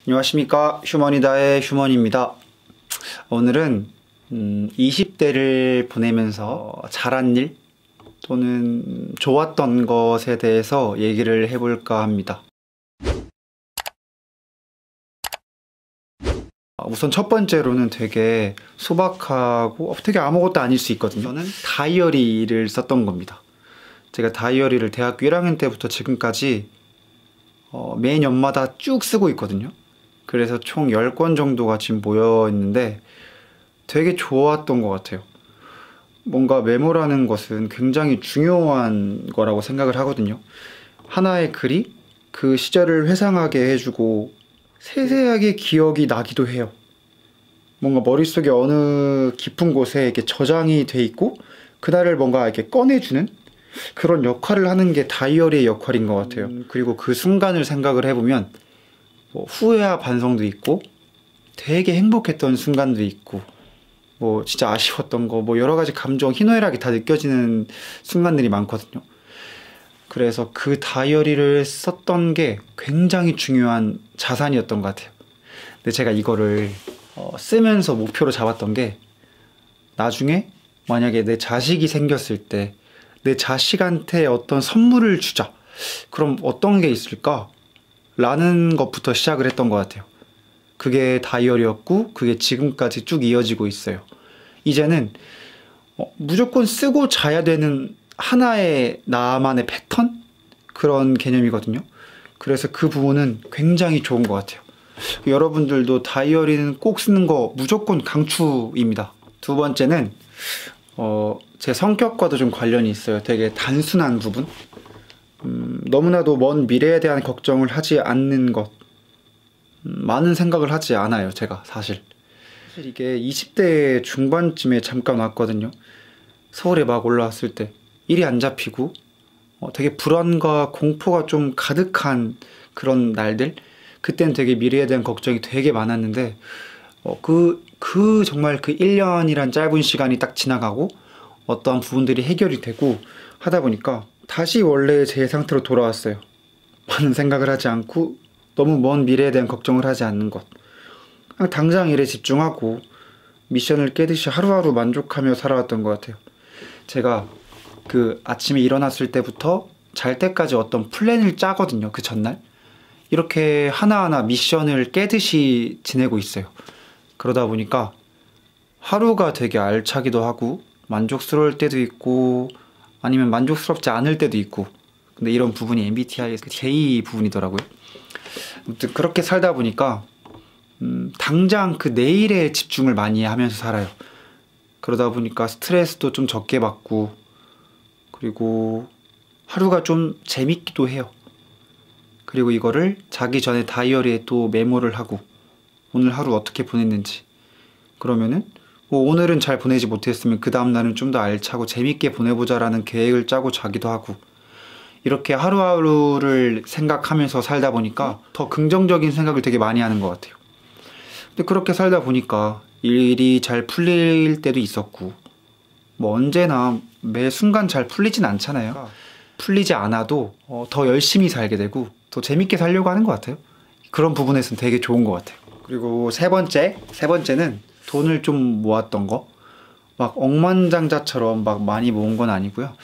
안녕하십니까. 휴먼이다의 휴먼입니다. 오늘은 20대를 보내면서 잘한 일 또는 좋았던 것에 대해서 얘기를 해볼까 합니다. 우선 첫 번째로는 되게 소박하고 되게 아무것도 아닐 수 있거든요. 저는 다이어리를 썼던 겁니다. 제가 다이어리를 대학교 1학년 때부터 지금까지 매년마다 쭉 쓰고 있거든요. 그래서 총 10권 정도가 지금 모여 있는데 되게 좋았던 것 같아요. 뭔가 메모라는 것은 굉장히 중요한 거라고 생각을 하거든요. 하나의 글이 그 시절을 회상하게 해주고 세세하게 기억이 나기도 해요. 뭔가 머릿속에 어느 깊은 곳에 이렇게 저장이 돼 있고 그날을 뭔가 이렇게 꺼내주는 그런 역할을 하는 게 다이어리의 역할인 것 같아요. 그리고 그 순간을 생각을 해보면 뭐 후회와 반성도 있고 되게 행복했던 순간도 있고 뭐 진짜 아쉬웠던 거 뭐 여러 가지 감정 희노애락이 다 느껴지는 순간들이 많거든요. 그래서 그 다이어리를 썼던 게 굉장히 중요한 자산이었던 것 같아요. 근데 제가 이거를 쓰면서 목표로 잡았던 게 나중에 만약에 내 자식이 생겼을 때 내 자식한테 어떤 선물을 주자. 그럼 어떤 게 있을까? 라는 것부터 시작을 했던 것 같아요. 그게 다이어리였고 그게 지금까지 쭉 이어지고 있어요. 이제는 무조건 쓰고 자야 되는 하나의 나만의 패턴? 그런 개념이거든요. 그래서 그 부분은 굉장히 좋은 것 같아요. 여러분들도 다이어리는 꼭 쓰는 거 무조건 강추입니다. 두 번째는 제 성격과도 좀 관련이 있어요. 되게 단순한 부분. 너무나도 먼 미래에 대한 걱정을 하지 않는 것. 많은 생각을 하지 않아요, 제가 사실 이게 20대 중반쯤에 잠깐 왔거든요. 서울에 막 올라왔을 때 일이 안 잡히고 되게 불안과 공포가 좀 가득한 그런 날들. 그땐 되게 미래에 대한 걱정이 되게 많았는데 정말 그 1년이란 짧은 시간이 딱 지나가고 어떠한 부분들이 해결이 되고 하다 보니까 다시 원래 제 상태로 돌아왔어요. 많은 생각을 하지 않고 너무 먼 미래에 대한 걱정을 하지 않는 것. 그냥 당장 일에 집중하고 미션을 깨듯이 하루하루 만족하며 살아왔던 것 같아요. 제가 그 아침에 일어났을 때부터 잘 때까지 어떤 플랜을 짜거든요. 그 전날 이렇게 하나하나 미션을 깨듯이 지내고 있어요. 그러다 보니까 하루가 되게 알차기도 하고 만족스러울 때도 있고 아니면 만족스럽지 않을 때도 있고. 근데 이런 부분이 MBTI의 J 부분이더라고요. 아무튼 그렇게 살다 보니까 당장 그 내일에 집중을 많이 하면서 살아요. 그러다 보니까 스트레스도 좀 적게 받고 그리고 하루가 좀 재밌기도 해요. 그리고 이거를 자기 전에 다이어리에 또 메모를 하고 오늘 하루 어떻게 보냈는지. 그러면은 뭐 오늘은 잘 보내지 못했으면 그 다음날은 좀 더 알차고 재밌게 보내보자 라는 계획을 짜고 자기도 하고 이렇게 하루하루를 생각하면서 살다 보니까 더 긍정적인 생각을 되게 많이 하는 것 같아요. 근데 그렇게 살다 보니까 일이 잘 풀릴 때도 있었고 뭐 언제나 매 순간 잘 풀리진 않잖아요. 풀리지 않아도 더 열심히 살게 되고 더 재밌게 살려고 하는 것 같아요. 그런 부분에서는 되게 좋은 것 같아요. 그리고 세 번째는 돈을 좀 모았던 거. 막 억만장자처럼 막 많이 모은 건 아니고요.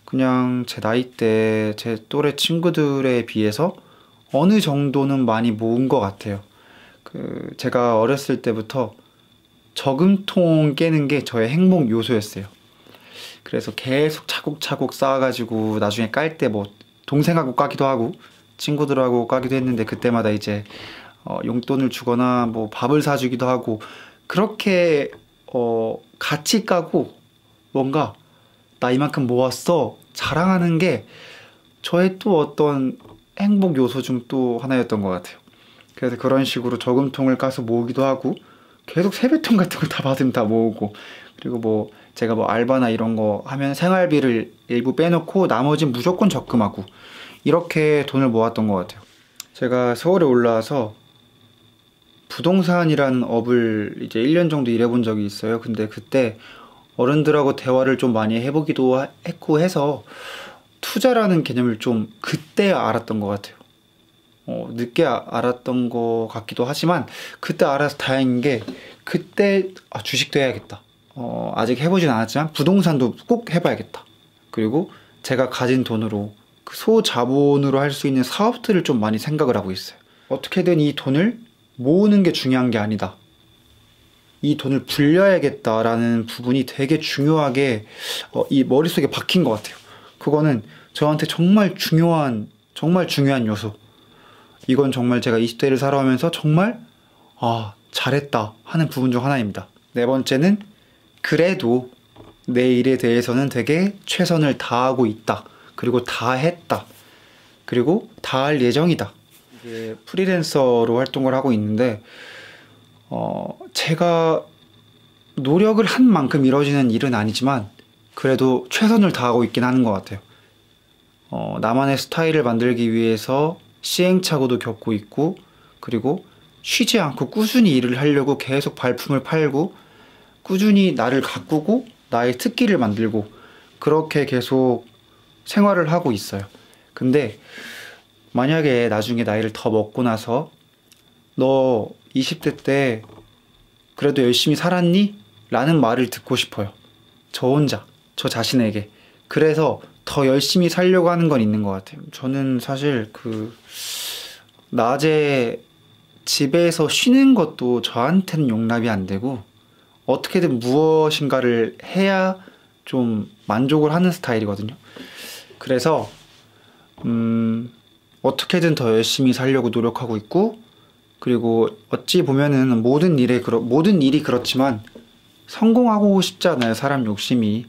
그냥 제 나이 때 제 또래 친구들에 비해서 어느 정도는 많이 모은 것 같아요. 제가 어렸을 때부터 저금통 깨는 게 저의 행복 요소였어요. 그래서 계속 차곡차곡 쌓아가지고 나중에 깔 때 뭐 동생하고 까기도 하고 친구들하고 까기도 했는데 그때마다 이제 용돈을 주거나 뭐 밥을 사주기도 하고 그렇게 같이 까고 뭔가 나 이만큼 모았어 자랑하는 게 저의 또 어떤 행복 요소 중 또 하나였던 것 같아요. 그래서 그런 식으로 저금통을 까서 모으기도 하고 계속 세뱃돈 같은 거 다 받으면 다 모으고 그리고 뭐 제가 뭐 알바나 이런 거 하면 생활비를 일부 빼놓고 나머지는 무조건 적금하고 이렇게 돈을 모았던 것 같아요. 제가 서울에 올라와서 부동산이라는 업을 이제 1년 정도 일해본 적이 있어요. 근데 그때 어른들하고 대화를 좀 많이 해보기도 했고 해서 투자라는 개념을 좀 그때 알았던 것 같아요. 늦게 알았던 것 같기도 하지만 그때 알아서 다행인 게 그때 주식도 해야겠다. 아직 해보진 않았지만 부동산도 꼭 해봐야겠다. 그리고 제가 가진 돈으로 그 소자본으로 할 수 있는 사업들을 좀 많이 생각을 하고 있어요. 어떻게든 이 돈을 모으는 게 중요한 게 아니다. 이 돈을 불려야겠다라는 부분이 되게 중요하게 이 머릿속에 박힌 것 같아요. 그거는 저한테 정말 중요한 요소. 이건 정말 제가 20대를 살아오면서 정말 잘했다 하는 부분 중 하나입니다. 네 번째는 그래도 내 일에 대해서는 되게 최선을 다하고 있다. 그리고 다 했다. 그리고 다 할 예정이다. 이게 프리랜서로 활동을 하고 있는데 제가 노력을 한 만큼 이루어지는 일은 아니지만 그래도 최선을 다하고 있긴 하는 것 같아요. 나만의 스타일을 만들기 위해서 시행착오도 겪고 있고, 그리고 쉬지 않고 꾸준히 일을 하려고 계속 발품을 팔고 꾸준히 나를 가꾸고 나의 특기를 만들고 그렇게 계속 생활을 하고 있어요. 근데 만약에 나중에 나이를 더 먹고 나서 너 20대 때 그래도 열심히 살았니? 라는 말을 듣고 싶어요. 저 혼자, 저 자신에게. 그래서 더 열심히 살려고 하는 건 있는 것 같아요. 저는 사실 낮에 집에서 쉬는 것도 저한테는 용납이 안 되고 어떻게든 무엇인가를 해야 좀 만족을 하는 스타일이거든요. 그래서 어떻게든 더 열심히 살려고 노력하고 있고, 그리고 어찌 보면은 모든 일이 그렇지만 성공하고 싶잖아요. 사람 욕심이.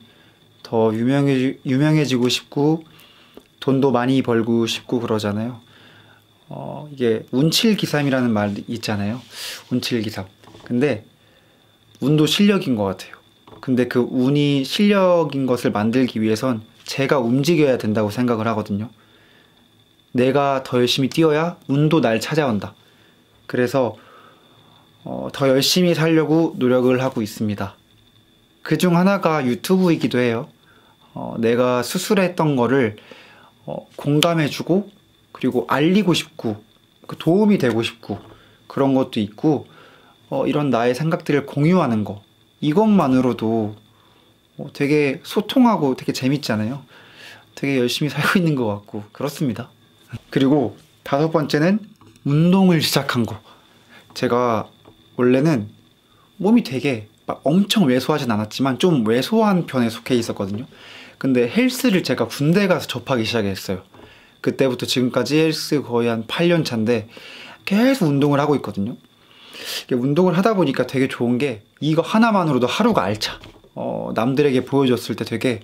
더 유명해지고 싶고 돈도 많이 벌고 싶고 그러잖아요. 이게 운칠기삼이라는 말이 있잖아요. 운칠기삼. 근데 운도 실력인 것 같아요. 근데 그 운이 실력인 것을 만들기 위해선 제가 움직여야 된다고 생각을 하거든요. 내가 더 열심히 뛰어야 운도 날 찾아온다. 그래서 더 열심히 살려고 노력을 하고 있습니다. 그중 하나가 유튜브이기도 해요. 내가 수술했던 거를 공감해주고, 그리고 알리고 싶고, 그 도움이 되고 싶고, 그런 것도 있고, 이런 나의 생각들을 공유하는 거, 이것만으로도 되게 소통하고 되게 재밌잖아요. 되게 열심히 살고 있는 것 같고 그렇습니다. 그리고 다섯 번째는 운동을 시작한 거. 제가 원래는 몸이 되게 막 엄청 왜소하진 않았지만 좀 왜소한 편에 속해 있었거든요. 근데 헬스를 제가 군대 가서 접하기 시작했어요. 그때부터 지금까지 헬스 거의 한 8년 차인데 계속 운동을 하고 있거든요. 운동을 하다 보니까 되게 좋은 게 이거 하나만으로도 하루가 알차. 남들에게 보여줬을 때 되게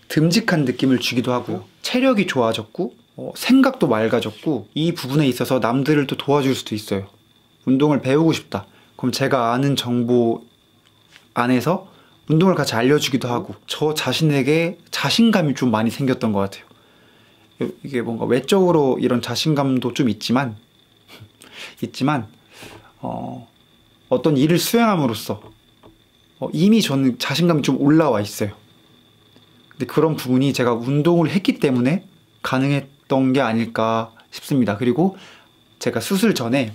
듬직한 느낌을 주기도 하고 체력이 좋아졌고 생각도 맑아졌고, 이 부분에 있어서 남들을 또 도와줄 수도 있어요. 운동을 배우고 싶다. 그럼 제가 아는 정보 안에서 운동을 같이 알려주기도 하고 저 자신에게 자신감이 좀 많이 생겼던 것 같아요. 이게 뭔가 외적으로 이런 자신감도 좀 있지만 어떤 일을 수행함으로써 이미 저는 자신감이 좀 올라와 있어요. 근데 그런 부분이 제가 운동을 했기 때문에 가능했던 게 아닐까 싶습니다. 그리고 제가 수술 전에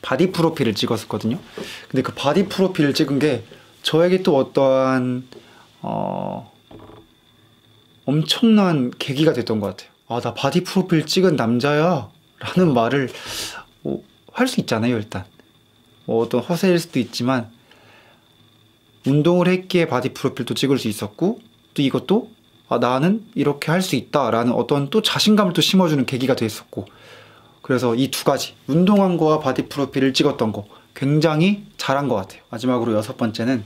바디 프로필을 찍었었거든요. 근데 그 바디 프로필을 찍은 게 저에게 또 어떠한 엄청난 계기가 됐던 것 같아요. 나 바디 프로필 찍은 남자야 라는 말을 할 수 있잖아요. 일단 어떤 허세일 수도 있지만 운동을 했기에 바디 프로필도 찍을 수 있었고, 또 이것도 나는 이렇게 할 수 있다 라는 어떤 또 자신감을 또 심어주는 계기가 됐었고, 그래서 이 두 가지, 운동한 거와 바디 프로필을 찍었던 거 굉장히 잘한 것 같아요. 마지막으로 여섯 번째는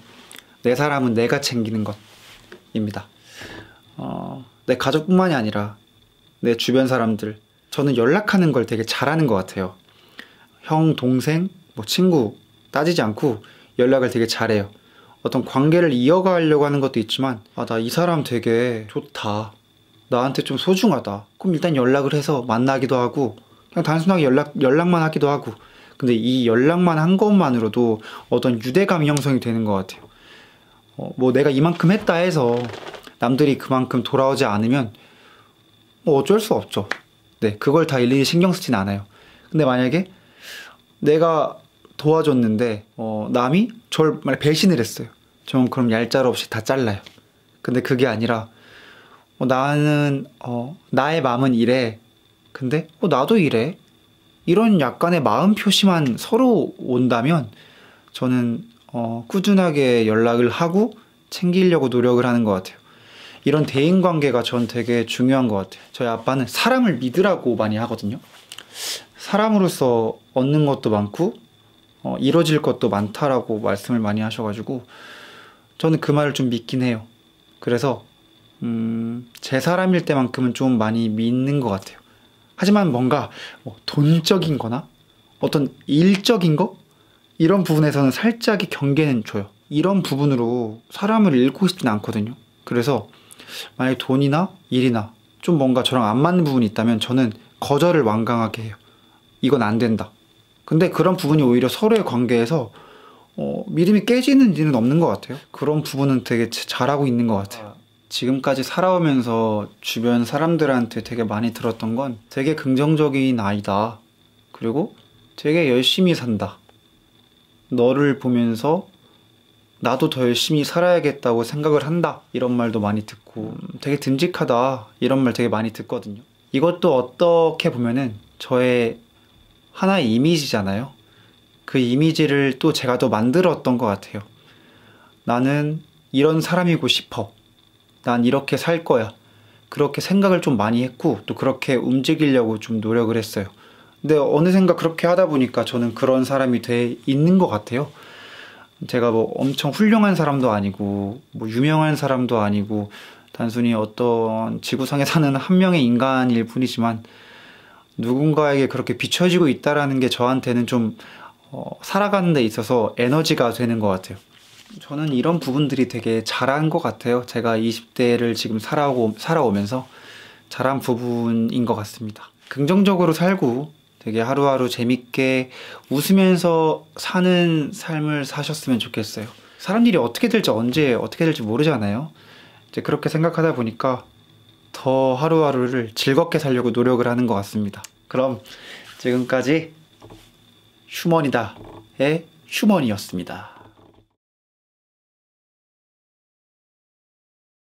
내 사람은 내가 챙기는 것입니다. 내 가족뿐만이 아니라 내 주변 사람들, 저는 연락하는 걸 되게 잘하는 것 같아요. 형, 동생, 친구 따지지 않고 연락을 되게 잘해요. 어떤 관계를 이어가려고 하는 것도 있지만 나 이 사람 되게 좋다, 나한테 좀 소중하다, 그럼 일단 연락을 해서 만나기도 하고 그냥 단순하게 연락만 하기도 하고. 근데 이 연락만 한 것만으로도 어떤 유대감이 형성이 되는 것 같아요. 내가 이만큼 했다 해서 남들이 그만큼 돌아오지 않으면 어쩔 수 없죠. 네, 그걸 다 일일이 신경 쓰진 않아요. 근데 만약에 내가 도와줬는데 남이 저를 만약 배신을 했어요. 저는 그럼 얄짤 없이 다 잘라요. 근데 그게 아니라 나는 나의 마음은 이래. 근데 나도 이래. 이런 약간의 마음 표시만 서로 온다면 저는 꾸준하게 연락을 하고 챙기려고 노력을 하는 것 같아요. 이런 대인관계가 전 되게 중요한 것 같아요. 저희 아빠는 사람을 믿으라고 많이 하거든요. 사람으로서 얻는 것도 많고 이뤄질 것도 많다라고 말씀을 많이 하셔가지고 저는 그 말을 좀 믿긴 해요. 그래서 제 사람일 때만큼은 좀 많이 믿는 것 같아요. 하지만 뭔가 돈적인 거나 어떤 일적인 거? 이런 부분에서는 살짝의 경계는 줘요. 이런 부분으로 사람을 잃고 싶진 않거든요. 그래서 만약에 돈이나 일이나 좀 뭔가 저랑 안 맞는 부분이 있다면 저는 거절을 완강하게 해요. 이건 안 된다. 근데 그런 부분이 오히려 서로의 관계에서 믿음이 깨지는 일은 없는 것 같아요. 그런 부분은 되게 잘하고 있는 것 같아요. 지금까지 살아오면서 주변 사람들한테 되게 많이 들었던 건 되게 긍정적인 아이다. 그리고 되게 열심히 산다. 너를 보면서 나도 더 열심히 살아야겠다고 생각을 한다. 이런 말도 많이 듣고 되게 듬직하다. 이런 말 되게 많이 듣거든요. 이것도 어떻게 보면은 저의 하나의 이미지잖아요. 그 이미지를 또 제가 더 만들었던 것 같아요. 나는 이런 사람이고 싶어. 난 이렇게 살 거야. 그렇게 생각을 좀 많이 했고 또 그렇게 움직이려고 좀 노력을 했어요. 근데 어느샌가 그렇게 하다 보니까 저는 그런 사람이 돼 있는 것 같아요. 제가 뭐 엄청 훌륭한 사람도 아니고 뭐 유명한 사람도 아니고 단순히 어떤 지구상에 사는 한 명의 인간일 뿐이지만 누군가에게 그렇게 비춰지고 있다라는 게 저한테는 좀 살아가는 데 있어서 에너지가 되는 것 같아요. 저는 이런 부분들이 되게 잘한 것 같아요. 제가 20대를 지금 살아오면서 잘한 부분인 것 같습니다. 긍정적으로 살고 되게 하루하루 재밌게 웃으면서 사는 삶을 사셨으면 좋겠어요. 사람 일이 어떻게 될지 언제 어떻게 될지 모르잖아요. 이제 그렇게 생각하다 보니까 더 하루하루를 즐겁게 살려고 노력을 하는 것 같습니다. 그럼 지금까지 휴먼이다의 휴먼이었습니다.